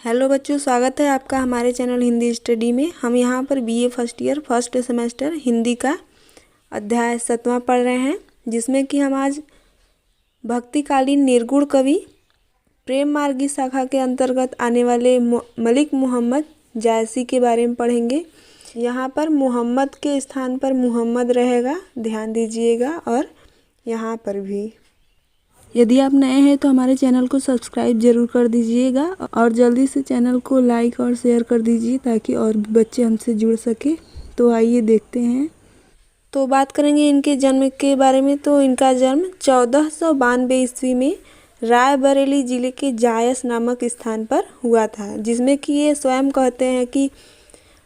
Hello बच्चों, स्वागत है आपका हमारे चैनल हिंदी स्टडी में। हम यहाँ पर BA first year first semester Hindi का अध्याय 7वां पढ़ रहे हैं, जिसमें कि हम आज भक्तिकालीन निर्गुण कवि प्रेम मार्गी शाखा के अंतर्गत आने वाले मलिक मोहम्मद जायसी के बारे में पढ़ेंगे। यहाँ पर मोहम्मद के स्थान पर मुहम्मद रहेगा, ध्यान दीजिएगा। और यहाँ पर भी यदि आप नए हैं तो हमारे चैनल को सब्सक्राइब जरूर कर दीजिएगा और जल्दी से चैनल को लाइक और शेयर कर दीजिए ताकि और भी बच्चे हमसे जुड़ सके। तो आइए देखते हैं। तो बात करेंगे इनके जन्म के बारे में। तो इनका जन्म 1492 ईस्वी में रायबरेली जिले के जायस नामक स्थान पर हुआ था, जिसमें कि ये स्वयं कहते हैं कि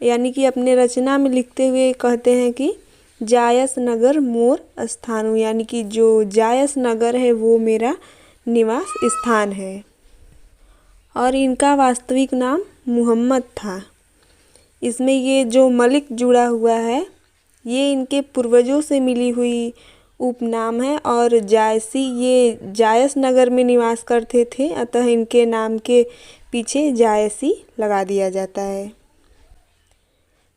यानी कि अपने रचना में लिखते हुए कहते हैं कि जायस नगर मोर स्थान हूँ, यानी कि जो जायस नगर है वो मेरा निवास स्थान है। और इनका वास्तविक नाम मुहम्मद था। इसमें ये जो मलिक जुड़ा हुआ है ये इनके पूर्वजों से मिली हुई उपनाम है। और जायसी ये जायस नगर में निवास करते थे, अतः इनके नाम के पीछे जायसी लगा दिया जाता है।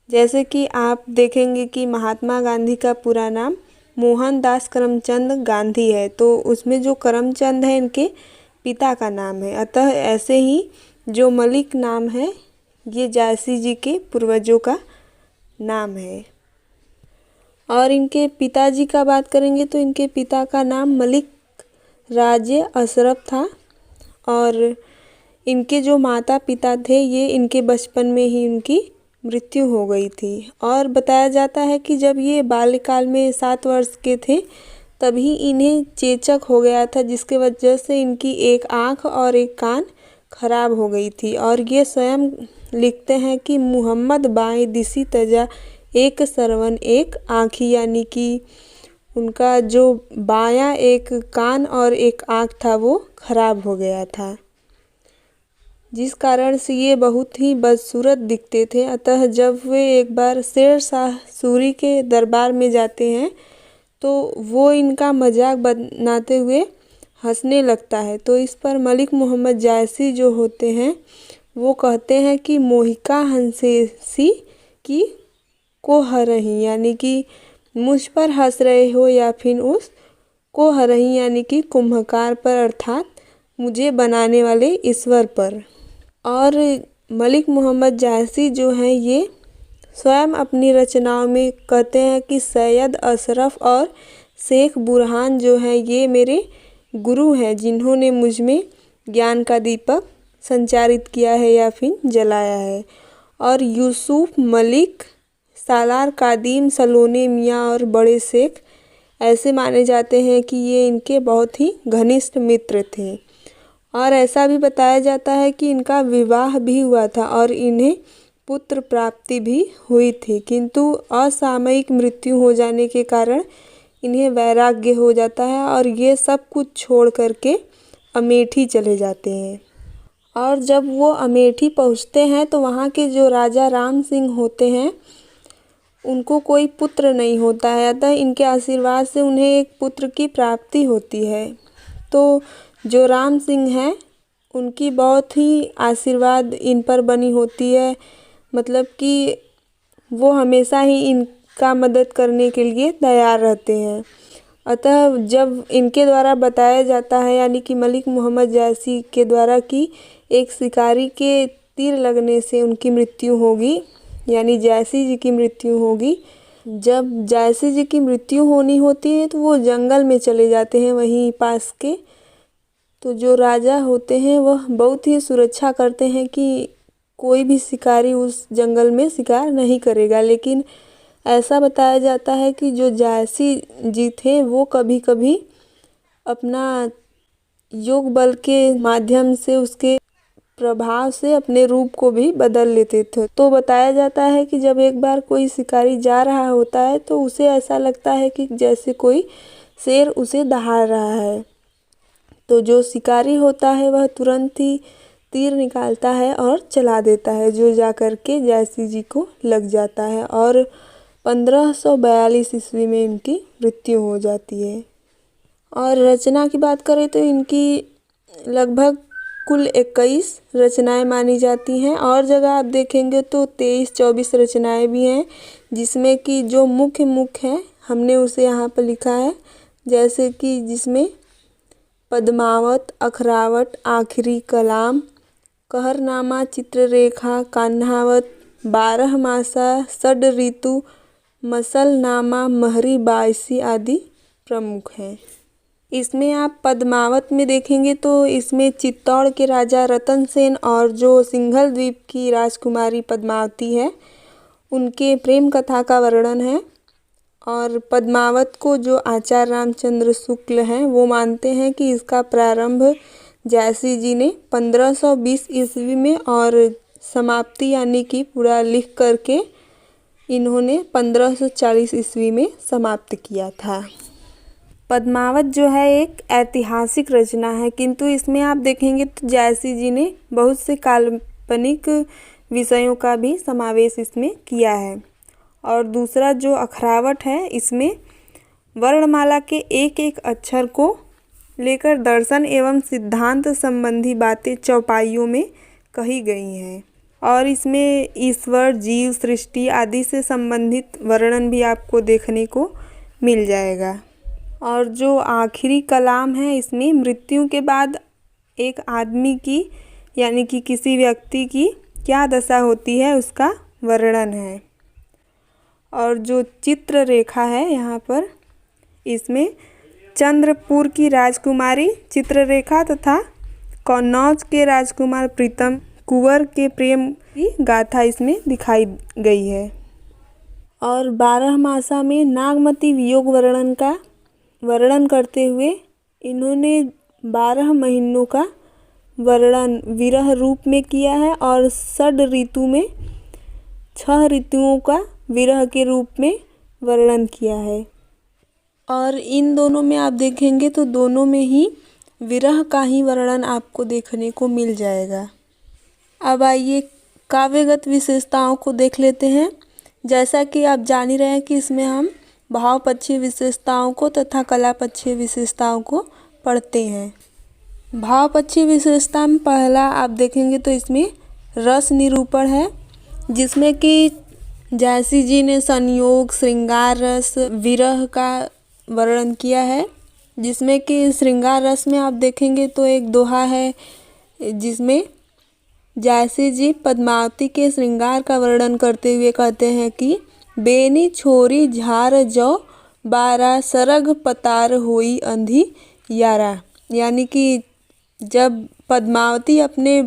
जैसे कि आप देखेंगे कि महात्मा गांधी का पूरा नाम मोहनदास करमचंद गांधी है, तो उसमें जो करमचंद है इनके पिता का नाम है। अतः ऐसे ही जो मलिक नाम है ये जायसी जी के पूर्वजों का नाम है। और इनके पिताजी का बात करेंगे तो इनके पिता का नाम मलिक राजे अशरफ था। और इनके जो माता पिता थे ये इनके बचपन में ही उनकी मृत्यु हो गई थी। और बताया जाता है कि जब ये बाल्यकाल में 7 वर्ष के थे तभी इन्हें चेचक हो गया था, जिसके वजह से इनकी एक आँख और एक कान खराब हो गई थी। और ये स्वयं लिखते हैं कि मुहम्मद बाएं दिसी तजा एक सरवन एक आँखी, यानी कि उनका जो बायां एक कान और एक आँख था वो खराब हो गया था, जिस कारण से ये बहुत ही बदसूरत दिखते थे। अतः जब वे एक बार शेर शाह सूरी के दरबार में जाते हैं तो वो इनका मजाक बनाते हुए हंसने लगता है। तो इस पर मलिक मोहम्मद जायसी जो होते हैं वो कहते हैं कि मोहिका हंसेसी की को हरही, यानी कि मुझ पर हंस रहे हो या फिर उस को हरही यानी कि कुम्भकार पर, अर्थात मुझे बनाने वाले ईश्वर पर। और मलिक मोहम्मद जायसी जो हैं ये स्वयं अपनी रचनाओं में कहते हैं कि सैयद अशरफ और शेख बुरहान जो हैं ये मेरे गुरु हैं, जिन्होंने मुझ में ज्ञान का दीपक संचारित किया है या फिर जलाया है। और यूसुफ मलिक सालार कादिम सलोने मियाँ और बड़े शेख ऐसे माने जाते हैं कि ये इनके बहुत ही घनिष्ठ मित्र थे। और ऐसा भी बताया जाता है कि इनका विवाह भी हुआ था और इन्हें पुत्र प्राप्ति भी हुई थी, किंतु असामयिक मृत्यु हो जाने के कारण इन्हें वैराग्य हो जाता है और ये सब कुछ छोड़ करके अमेठी चले जाते हैं। और जब वो अमेठी पहुंचते हैं तो वहाँ के जो राजा राम सिंह होते हैं उनको कोई पुत्र नहीं होता है, अतः इनके आशीर्वाद से उन्हें एक पुत्र की प्राप्ति होती है। तो जो राम सिंह हैं उनकी बहुत ही आशीर्वाद इन पर बनी होती है, मतलब कि वो हमेशा ही इनका मदद करने के लिए तैयार रहते हैं। अतः जब इनके द्वारा बताया जाता है, यानी कि मलिक मोहम्मद जायसी के द्वारा कि एक शिकारी के तीर लगने से उनकी मृत्यु होगी, यानी जायसी जी की मृत्यु होगी। जब जायसी जी की मृत्यु होनी होती है तो वो जंगल में चले जाते हैं वहीं पास के। तो जो राजा होते हैं वह बहुत ही सुरक्षा करते हैं कि कोई भी शिकारी उस जंगल में शिकार नहीं करेगा। लेकिन ऐसा बताया जाता है कि जो जायसी जी थे वो कभी कभी अपना योग बल के माध्यम से उसके प्रभाव से अपने रूप को भी बदल लेते थे। तो बताया जाता है कि जब एक बार कोई शिकारी जा रहा होता है तो उसे ऐसा लगता है कि जैसे कोई शेर उसे दहाड़ रहा है। तो जो शिकारी होता है वह तुरंत ही तीर निकालता है और चला देता है, जो जा कर के जायसी जी को लग जाता है। और 1542 ईस्वी में इनकी मृत्यु हो जाती है। और रचना की बात करें तो इनकी लगभग कुल 21 रचनाएं मानी जाती हैं। और जगह आप देखेंगे तो 23-24 रचनाएं भी हैं, जिसमें कि जो मुख्य है हमने उसे यहाँ पर लिखा है। जैसे कि जिसमें पद्मावत, अखरावत, आखिरी कलाम, कहरनामा, चित्ररेखा, कान्हावत, 12 मासा, षड ऋतु, मसलनामा, महरी, बायसी आदि प्रमुख हैं। इसमें आप पद्मावत में देखेंगे तो इसमें चित्तौड़ के राजा रतन सेन और जो सिंघल द्वीप की राजकुमारी पद्मावती है, उनके प्रेम कथा का वर्णन है। और पद्मावत को जो आचार्य रामचंद्र शुक्ल हैं वो मानते हैं कि इसका प्रारंभ जैसी जी ने 1520 ईस्वी में और समाप्ति यानी कि पूरा लिख करके इन्होंने 1540 ईस्वी में समाप्त किया था। पद्मावत जो है एक ऐतिहासिक रचना है, किंतु इसमें आप देखेंगे तो जैसी जी ने बहुत से काल्पनिक विषयों का भी समावेश इसमें किया है। और दूसरा जो अखरावट है, इसमें वर्णमाला के एक एक अक्षर को लेकर दर्शन एवं सिद्धांत संबंधी बातें चौपाइयों में कही गई हैं। और इसमें ईश्वर, जीव, सृष्टि आदि से संबंधित वर्णन भी आपको देखने को मिल जाएगा। और जो आखिरी कलाम है, इसमें मृत्यु के बाद एक आदमी की यानी कि किसी व्यक्ति की क्या दशा होती है उसका वर्णन है। और जो चित्ररेखा है यहाँ पर, इसमें चंद्रपुर की राजकुमारी चित्ररेखा तथा कन्नौज के राजकुमार प्रीतम कुंवर के प्रेम की गाथा इसमें दिखाई गई है। और 12 मासा में नागमती वियोग वर्णन का वर्णन करते हुए इन्होंने 12 महीनों का वर्णन विरह रूप में किया है और षड ऋतु में 6 ऋतुओं का विरह के रूप में वर्णन किया है। और इन दोनों में आप देखेंगे तो दोनों में ही विरह का ही वर्णन आपको देखने को मिल जाएगा। अब आइए काव्यगत विशेषताओं को देख लेते हैं। जैसा कि आप जान ही रहे हैं कि इसमें हम भाव पक्षीय विशेषताओं को तथा कला पक्षीय विशेषताओं को पढ़ते हैं। भाव पक्षीय विशेषता में पहला आप देखेंगे तो इसमें रस निरूपण है, जिसमें कि जैसी जी ने संयोग, श्रृंगार रस, विरह का वर्णन किया है। जिसमें कि श्रृंगार रस में आप देखेंगे तो एक दोहा है, जिसमें जैसी जी पद्मावती के श्रृंगार का वर्णन करते हुए कहते हैं कि बेनी छोरी झार जो 12 सरग पतार होई अंधी यारा। यानी कि जब पद्मावती अपने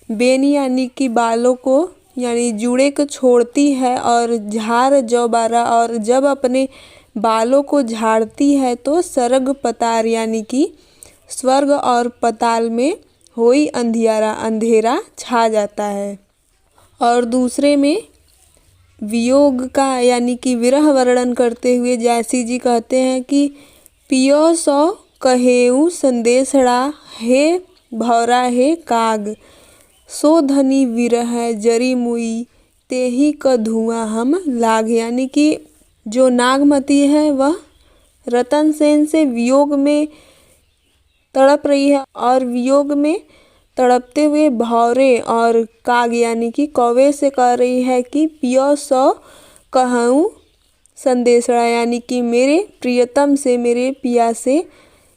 बेनी यानी कि बालों को यानी जूड़े को छोड़ती है और झार जो 12 और जब अपने बालों को झाड़ती है तो सरग पतार यानी कि स्वर्ग और पताल में होई अंधियारा अंधेरा छा जाता है। और दूसरे में वियोग का यानी कि विरह वर्णन करते हुए जैसी जी कहते हैं कि पियो सो कहेऊ संदेशड़ा हे भौरा हे काग, सो धनी विरह जरी मुई तेही क धुआं हम लाग। यानी कि जो नागमती है वह रतन सेन से वियोग में तड़प रही है और वियोग में तड़पते हुए भौरे और काग यानी कि कौवे से कह रही है कि पियो सो कहूँ संदेशड़ा, यानी कि मेरे प्रियतम से, मेरे पिया से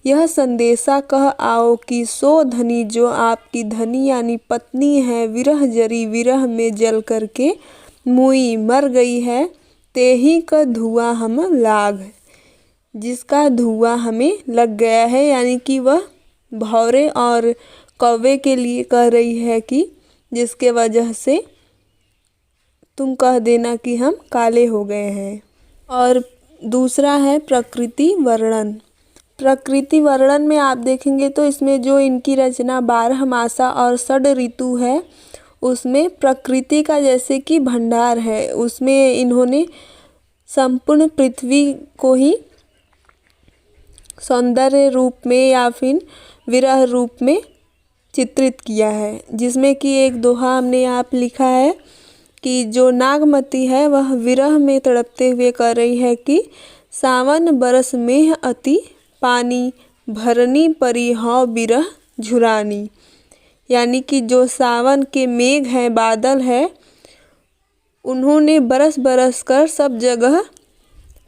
यह संदेशा कह आओ कि सो धनी जो आपकी धनी यानी पत्नी है, विरह जरी विरह में जल करके मुई मर गई है, तेही का धुआं हम लाग, जिसका धुआं हमें लग गया है। यानी कि वह भौरे और कौवे के लिए कह रही है कि जिसके वजह से तुम कह देना कि हम काले हो गए हैं। और दूसरा है प्रकृति वर्णन। प्रकृति वर्णन में आप देखेंगे तो इसमें जो इनकी रचना 12 मासा और षड ऋतु है, उसमें प्रकृति का जैसे कि भंडार है, उसमें इन्होंने संपूर्ण पृथ्वी को ही सौंदर्य रूप में या फिर विरह रूप में चित्रित किया है। जिसमें कि एक दोहा हमने यहाँ पे लिखा है कि जो नागमती है वह विरह में तड़पते हुए कह रही है कि सावन बरस में अति पानी, भरनी परी हौ बिरह झुरानी। यानी कि जो सावन के मेघ हैं, बादल है, उन्होंने बरस बरस कर सब जगह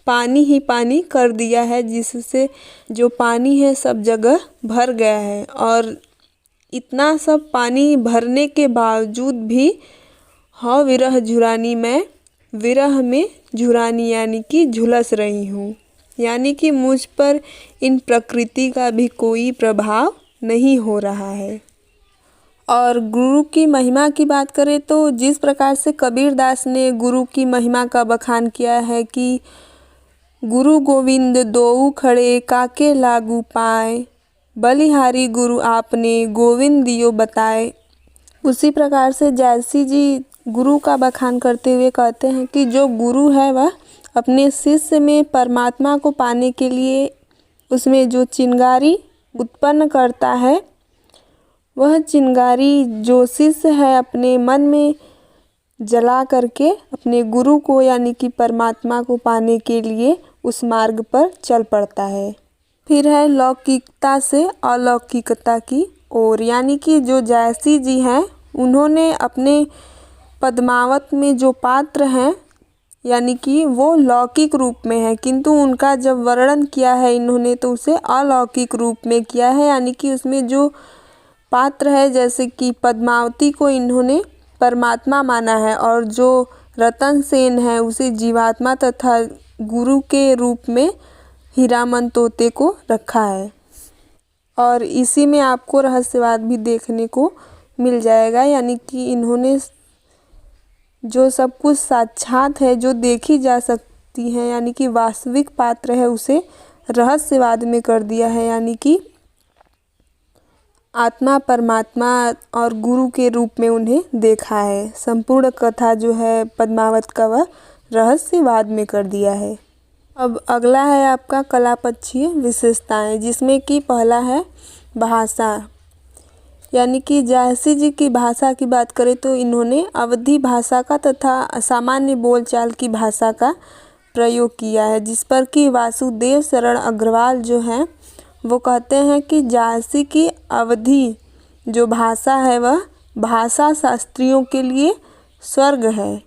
पानी ही पानी कर दिया है, जिससे जो पानी है सब जगह भर गया है। और इतना सब पानी भरने के बावजूद भी हाँ विरह झुरानी, मैं विरह में झुरानी यानी कि झुलस रही हूँ, यानी कि मुझ पर इन प्रकृति का भी कोई प्रभाव नहीं हो रहा है। और गुरु की महिमा की बात करें तो जिस प्रकार से कबीरदास ने गुरु की महिमा का बखान किया है कि गुरु गोविंद दोऊ खड़े काके लागू पाए, बलिहारी गुरु आपने गोविंद दियो बताए। उसी प्रकार से जैसी जी गुरु का बखान करते हुए कहते हैं कि जो गुरु है वह अपने शिष्य में परमात्मा को पाने के लिए उसमें जो चिंगारी उत्पन्न करता है, वह चिंगारी जो शिष्य है अपने मन में जला करके अपने गुरु को यानी कि परमात्मा को पाने के लिए उस मार्ग पर चल पड़ता है। फिर है लौकिकता से अलौकिकता की ओर, यानी कि जो जैसी जी हैं उन्होंने अपने पद्मावत में जो पात्र हैं यानी कि वो लौकिक रूप में है, किंतु उनका जब वर्णन किया है इन्होंने तो उसे अलौकिक रूप में किया है, यानी कि उसमें जो पात्र है जैसे कि पद्मावती को इन्होंने परमात्मा माना है और जो रतन सेन है उसे जीवात्मा तथा गुरु के रूप में हीरामन तोते को रखा है। और इसी में आपको रहस्यवाद भी देखने को मिल जाएगा, यानी कि इन्होंने जो सब कुछ साक्षात है, जो देखी जा सकती है यानी कि वास्तविक पात्र है, उसे रहस्यवाद में कर दिया है, यानी कि आत्मा परमात्मा और गुरु के रूप में उन्हें देखा है। संपूर्ण कथा जो है पद्मावत का वह रहस्यवाद में कर दिया है। अब अगला है आपका कलापक्षीय विशेषताएं, जिसमें कि पहला है भाषा, यानी कि जैसी जी की भाषा की बात करें तो इन्होंने अवधी भाषा का तथा सामान्य बोलचाल की भाषा का प्रयोग किया है, जिस पर कि वासुदेव शरण अग्रवाल जो हैं वो कहते हैं कि जैसी की अवधी जो भाषा है वह भाषा शास्त्रियों के लिए स्वर्ग है,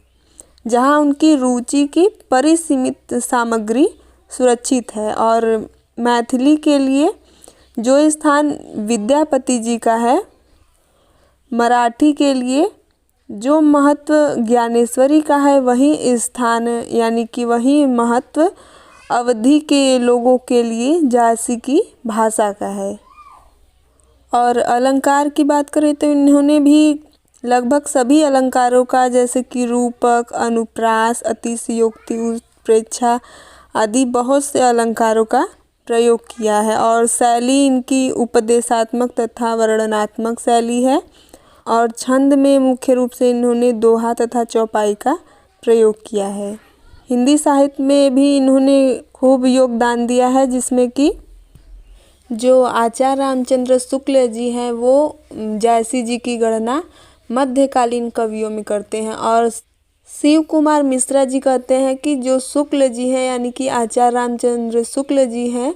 जहां उनकी रुचि की परिसीमित सामग्री सुरक्षित है। और मैथिली के लिए जो स्थान विद्यापति जी का है, मराठी के लिए जो महत्व ज्ञानेश्वरी का है वही स्थान यानी कि वही महत्व अवधि के लोगों के लिए झांसी की भाषा का है। और अलंकार की बात करें तो इन्होंने भी लगभग सभी अलंकारों का जैसे कि रूपक, अनुप्रास, अतिशयोक्ति, उत्प्रेक्षा आदि बहुत से अलंकारों का प्रयोग किया है। और शैली इनकी उपदेशात्मक तथा वर्णनात्मक शैली है। और छंद में मुख्य रूप से इन्होंने दोहा तथा चौपाई का प्रयोग किया है। हिंदी साहित्य में भी इन्होंने खूब योगदान दिया है, जिसमें कि जो आचार्य रामचंद्र शुक्ल जी हैं वो जैसी जी की गणना मध्यकालीन कवियों में करते हैं। और शिव कुमार मिश्रा जी कहते हैं कि जो शुक्ल जी हैं यानी कि आचार्य रामचंद्र शुक्ल जी हैं,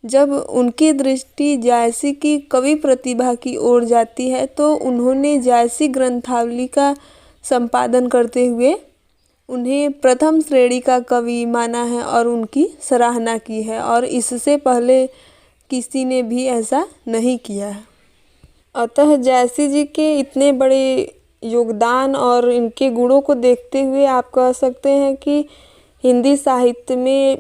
जब उनकी दृष्टि जायसी की कवि प्रतिभा की ओर जाती है तो उन्होंने जायसी ग्रंथावली का संपादन करते हुए उन्हें प्रथम श्रेणी का कवि माना है और उनकी सराहना की है, और इससे पहले किसी ने भी ऐसा नहीं किया है। अतः जैसी जी के इतने बड़े योगदान और इनके गुणों को देखते हुए आप कह सकते हैं कि हिंदी साहित्य में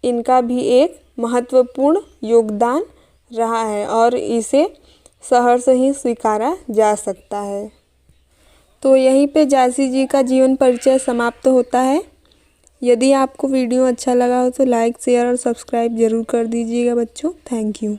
इनका भी एक महत्वपूर्ण योगदान रहा है और इसे सहर्ष ही स्वीकारा जा सकता है। तो यहीं पे जैसी जी का जीवन परिचय समाप्त होता है। यदि आपको वीडियो अच्छा लगा हो तो लाइक, शेयर और सब्सक्राइब ज़रूर कर दीजिएगा बच्चों। Thank you.